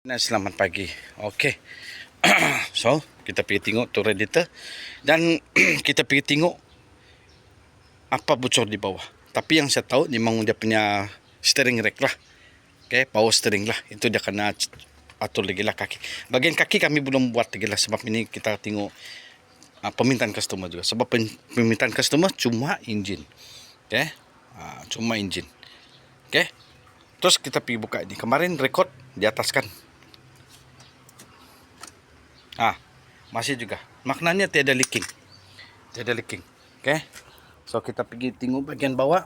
Selamat pagi. Okey. So, kita pergi tengok tu radiator dan kita pergi tengok apa bocor di bawah. Tapi yang saya tahu memang dia punya steering rack lah. Okey, power steering lah. Itu dia kena atur lagi lah kaki. Bagian kaki kami belum buat lagi lah sebab ini kita tengok permintaan customer juga. Sebab permintaan customer cuma enjin. Okey. Cuma enjin. Okey. Terus kita pergi buka ini. Kemarin rekod di atas kan. Masih juga. Maknanya tiada leaking. Tiada leaking. Okay. So kita pergi tengok bagian bawah.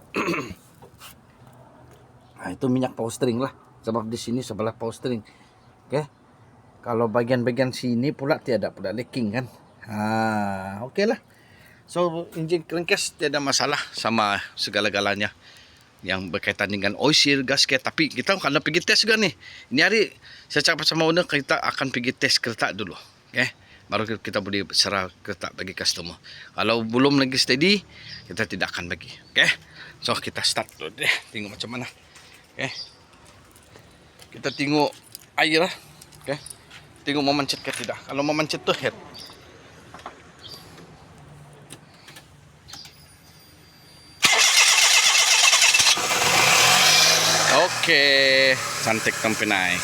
Itu minyak power steering lah. Sebab di sini sebelah power steering. Okay. Kalau bagian-bagian sini pula tiada pula leaking kan. Okay lah. So enjin crankcase tiada masalah sama segala-galanya yang berkaitan dengan oil seal, gasket. Tapi kita kena pergi test juga nih. Ini hari saya cakap sama owner kita akan pergi test kereta dulu. Okay. Baru kita boleh serah kereta bagi customer. Kalau belum lagi steady, kita tidak akan bagi. Okay. So kita start dulu deh. Tengok macam mana. Okay. Kita tengok air lah. Okay. Tengok mau mancet ke tidak. Kalau mau mancet tu head. Okay. Cantik tempenai.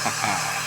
Haha.